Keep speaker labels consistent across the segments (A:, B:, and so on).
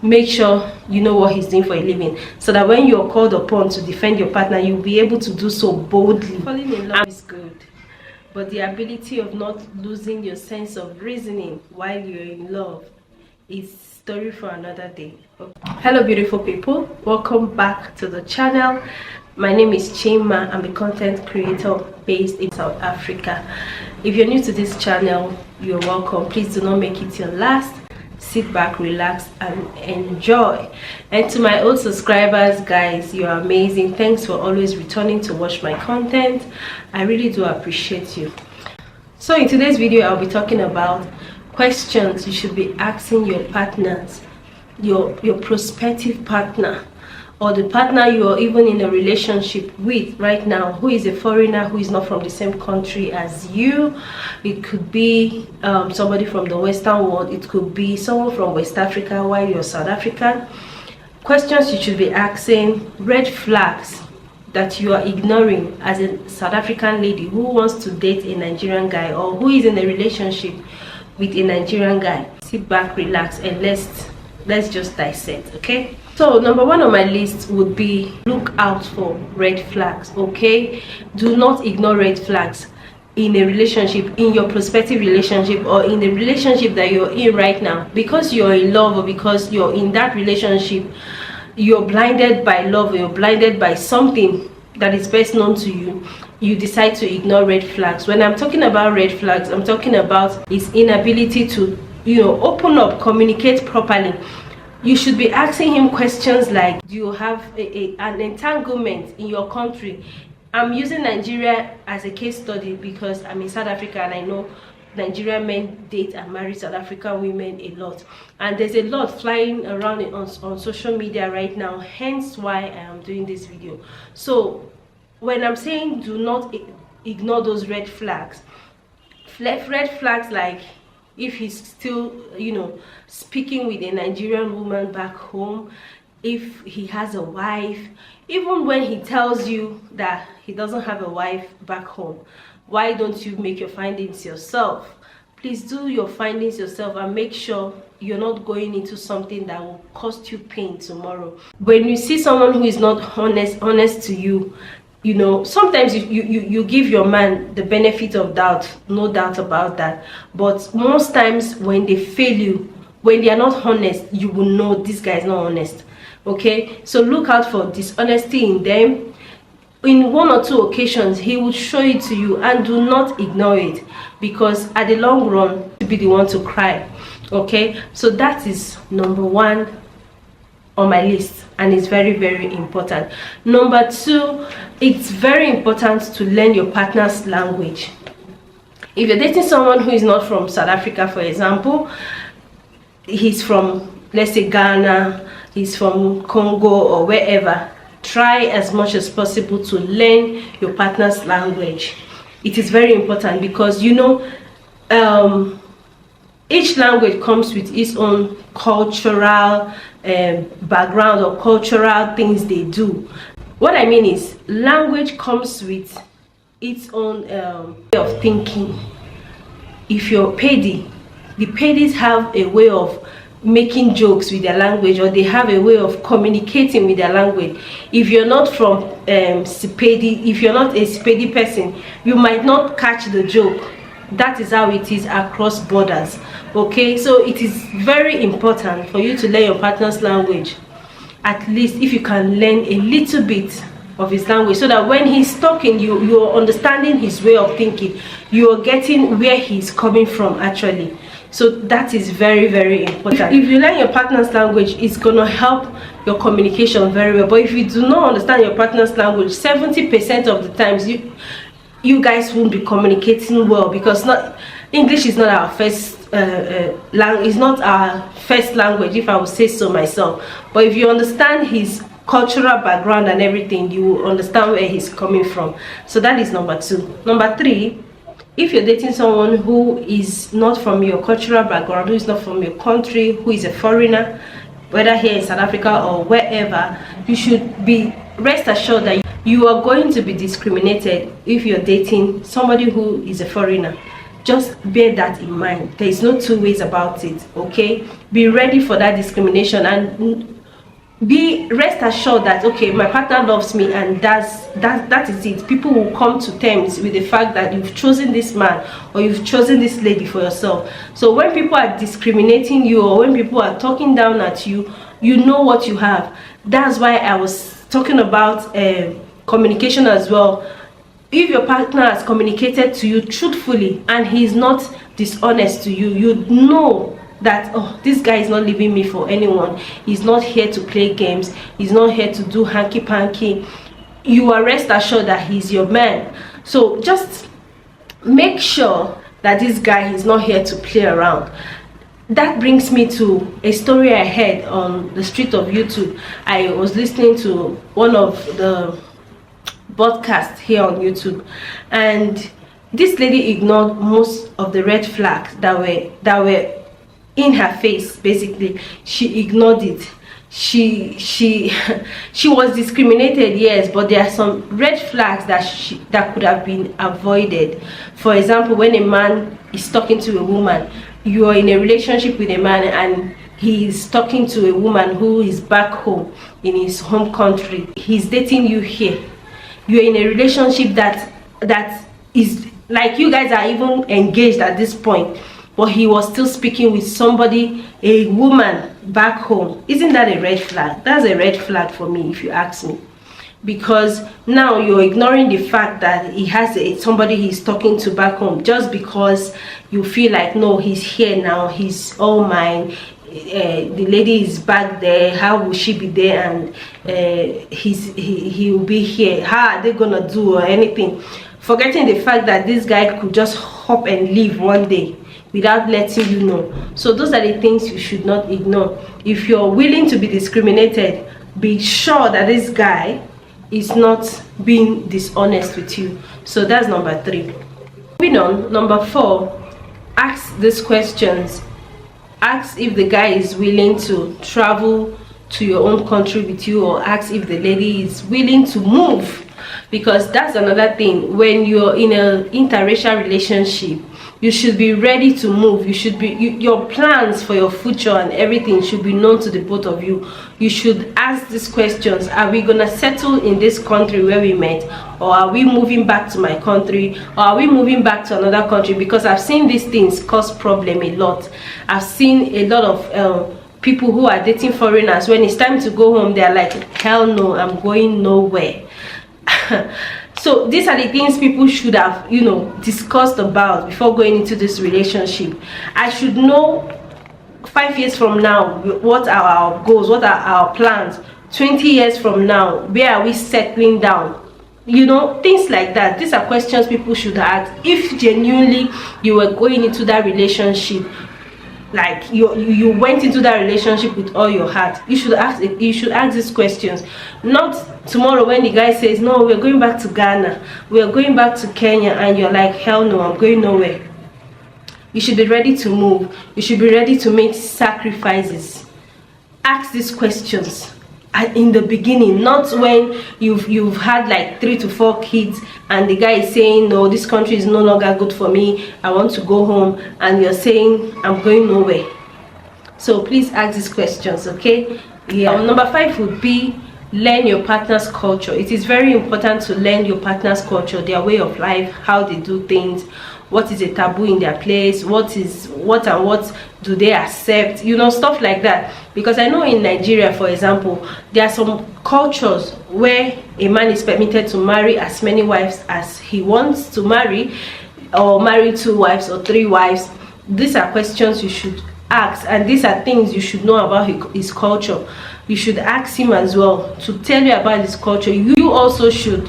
A: make sure you know what he's doing for a living, so that when you're called upon to defend your partner, you'll be able to do so boldly. Falling in love is good, but the ability of not losing your sense of reasoning while you're in love is story for another day. Hello beautiful people, welcome back to the channel. My name is Chima. I'm a content creator based in South Africa. If you're new to this channel, you're welcome. Please do not make it your last. Sit back, relax, and enjoy. And to my old subscribers, guys, you are amazing. Thanks for always returning to watch my content. I really do appreciate you. So in today's video, I'll be talking about questions you should be asking your partners, your prospective partner, or the partner you are even in a relationship with right now, who is a foreigner, who is not from the same country as you. It could be somebody from the Western world, it could be someone from West Africa while you're South African. Questions you should be asking, red flags that you are ignoring as a South African lady who wants to date a Nigerian guy, or who is in a relationship with a Nigerian guy. Sit back, relax, and let's just dissect, okay? So number one on my list would be look out for red flags, okay? Do not ignore red flags in a relationship, in your prospective relationship, or in the relationship that you're in right now. Because you're in love, or because you're in that relationship, you're blinded by love, or you're blinded by something that is best known to you, you decide to ignore red flags. When I'm talking about red flags, I'm talking about his inability to, open up, communicate properly. You should be asking him questions like, do you have an entanglement in your country? I'm using Nigeria as a case study because I'm in South Africa, and I know Nigerian men date and marry South African women a lot, and there's a lot flying around on social media right now, hence why I am doing this video. So when I'm saying do not ignore those red flags like if he's still speaking with a Nigerian woman back home, if he has a wife, even when he tells you that he doesn't have a wife back home, why don't you make your findings yourself? Please do your findings yourself and make sure you're not going into something that will cost you pain tomorrow. When you see someone who is not honest to you, sometimes you give your man the benefit of doubt, no doubt about that, but most times when they fail you, when they are not honest, you will know this guy is not honest, okay? So look out for dishonesty in them. In one or two occasions he will show it to you, and do not ignore it, because at the long run you'll be the one to cry, okay? So that is number one on my list, and it's very, very important. Number two, it's very important to learn your partner's language. If you're dating someone who is not from South Africa, for example, he's from, let's say, Ghana, he's from Congo or wherever, try as much as possible to learn your partner's language. It is very important, because each language comes with its own cultural background, or cultural things they do. What I mean is, language comes with its own way of thinking. If you're Pedi, the Pedis have a way of making jokes with their language, or they have a way of communicating with their language. If you're not from Sepedi, if you're not a Sepedi person, you might not catch the joke. That is how it is across borders, okay? So it is very important for you to learn your partner's language. At least if you can learn a little bit of his language, so that when he's talking, you're understanding his way of thinking, you're getting where he's coming from actually. So that is very, very important. If you learn your partner's language, it's gonna help your communication very well. But if you do not understand your partner's language, 70% of the times you guys won't be communicating well, because English is not our first language. It's not our first language, if I would say so myself. But if you understand his cultural background and everything, you will understand where he's coming from. So that is number two. Number three, if you're dating someone who is not from your cultural background, who is not from your country, who is a foreigner, whether here in South Africa or wherever, you should be rest assured that you are going to be discriminated if you're dating somebody who is a foreigner. Just bear that in mind. There is no two ways about it, okay? be ready for that discrimination, and be rest assured that okay, my partner loves me, and that is it. People will come to terms with the fact that you've chosen this man or you've chosen this lady for yourself. So when people are discriminating you, or when people are talking down at you, you know what you have. That's why I was talking about communication as well. If your partner has communicated to you truthfully and he's not dishonest to you, you know that, oh, this guy is not leaving me for anyone. He's not here to play games. He's not here to do hanky-panky. You are rest assured that he's your man. So just make sure that this guy is not here to play around. That brings me to a story I heard on the street of YouTube. I was listening to one of the podcasts here on YouTube, and this lady ignored most of the red flags that were in her face. Basically, she ignored it. She was discriminated, yes, but there are some red flags that could have been avoided. For example, when a man is talking to a woman, you are in a relationship with a man and he is talking to a woman who is back home in his home country. He's dating you here. You're in a relationship that is like, you guys are even engaged at this point, but he was still speaking with somebody, a woman back home. Isn't that a red flag? That's a red flag for me, if you ask me. Because now you're ignoring the fact that he has somebody he's talking to back home, just because you feel like, no, he's here now, he's all mine. The lady is back there, how will she be there, and he will be here? How are they gonna do or anything? Forgetting the fact that this guy could just hop and leave one day without letting you know. So those are the things you should not ignore. If you're willing to be discriminated, be sure that this guy is not being dishonest with you. So that's number 3. Moving on, number 4, ask these questions. Ask if the guy is willing to travel to your own country with you, or ask if the lady is willing to move. Because that's another thing. When you're in an interracial relationship, you should be ready to move. You should be, your plans for your future and everything should be known to the both of you. You should ask these questions. Are we gonna settle in this country where we met, or are we moving back to my country, or are we moving back to another country? Because I've seen these things cause problem a lot. I've seen a lot of people who are dating foreigners, when it's time to go home, they're like, hell no, I'm going nowhere. So these are the things people should have, discussed about before going into this relationship. I should know 5 years from now, what are our goals, what are our plans. 20 years from now, where are we settling down? Things like that. These are questions people should ask. If genuinely you were going into that relationship, like you went into that relationship with all your heart, you should ask these questions. Not tomorrow when the guy says, no, we're going back to Ghana, we're going back to Kenya, and you're like, hell no, I'm going nowhere. You should be ready to move. You should be ready to make sacrifices. Ask these questions in the beginning, not when you've had like 3 to 4 kids and the guy is saying, no, this country is no longer good for me, I want to go home, and you're saying, I'm going nowhere. So please ask these questions, okay? Number 5 would be, learn your partner's culture. It is very important to learn your partner's culture, their way of life, how they do things, what is a taboo in their place, what do they accept, stuff like that. Because I know in Nigeria, for example, there are some cultures where a man is permitted to marry as many wives as he wants to marry, or marry 2 wives or 3 wives. These are questions you should ask, and these are things you should know about his culture. You should ask him as well to tell you about his culture. You also should,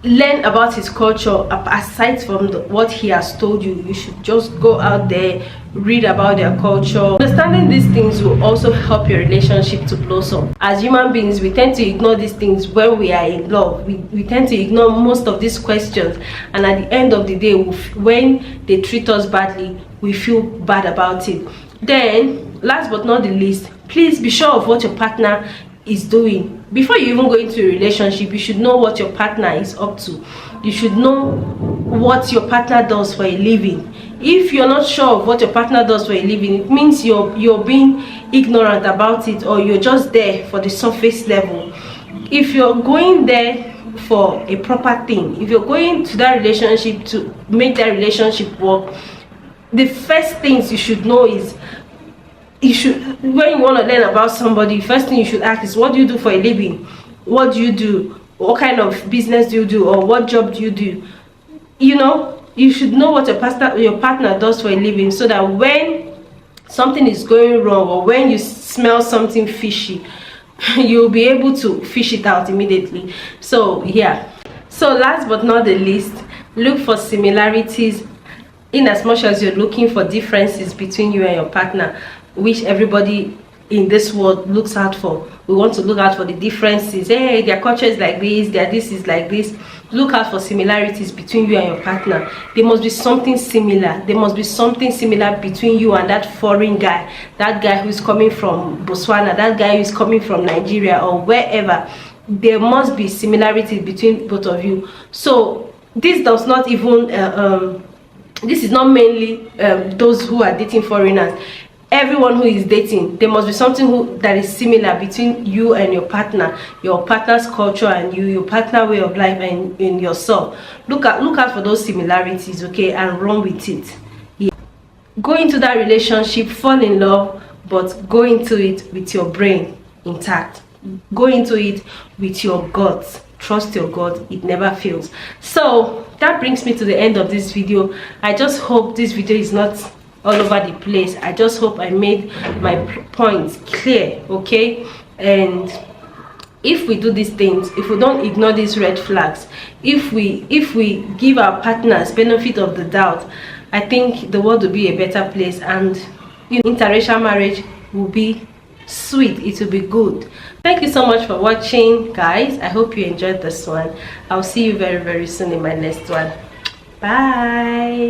A: learn about his culture. Aside from what he has told you, you should just go out there, read about their culture. Understanding these things will also help your relationship to blossom. As human beings, we tend to ignore these things when we are in love. We tend to ignore most of these questions, and at the end of the day, when they treat us badly, we feel bad about it. Then, last but not the least, please be sure of what your partner is doing. Before you even go into a relationship, you should know what your partner is up to. You should know what your partner does for a living. If you're not sure of what your partner does for a living, it means you're being ignorant about it, or you're just there for the surface level. If you're going there for a proper thing, if you're going to that relationship to make that relationship work, the first things you should know is, when you want to learn about somebody, first thing you should ask is, what do you do for a living? What do you do? What kind of business do you do? Or what job do you do? You know, you should know what your partner does for a living, so that when something is going wrong, or when you smell something fishy, you'll be able to fish it out immediately. So yeah, so last but not the least, look for similarities in as much as you're looking for differences between you and your partner, which everybody in this world looks out for. We want to look out for the differences. Hey, their culture is like this, their this is like this. Look out for similarities between you and your partner. There must be something similar. There must be something similar between you and that foreign guy, that guy who's coming from Botswana, that guy who's coming from Nigeria, or wherever. There must be similarities between both of you. So this does not even this is not mainly those who are dating foreigners. Everyone who is dating, there must be something that is similar between you and your partner's culture and you, your partner way of life, and in yourself. Look out for those similarities, okay, and run with it. Yeah. Go into that relationship, fall in love, but go into it with your brain intact. Go into it with your guts. Trust your gut, it never fails. So that brings me to the end of this video. I just hope this video is not all over the place. I just hope I made my points clear, okay? And if we do these things, if we don't ignore these red flags, if we give our partners benefit of the doubt, I think the world will be a better place, and interracial marriage will be sweet. It will be good. Thank you so much for watching, guys. I hope you enjoyed this one. I'll see you very, very soon in my next one. Bye.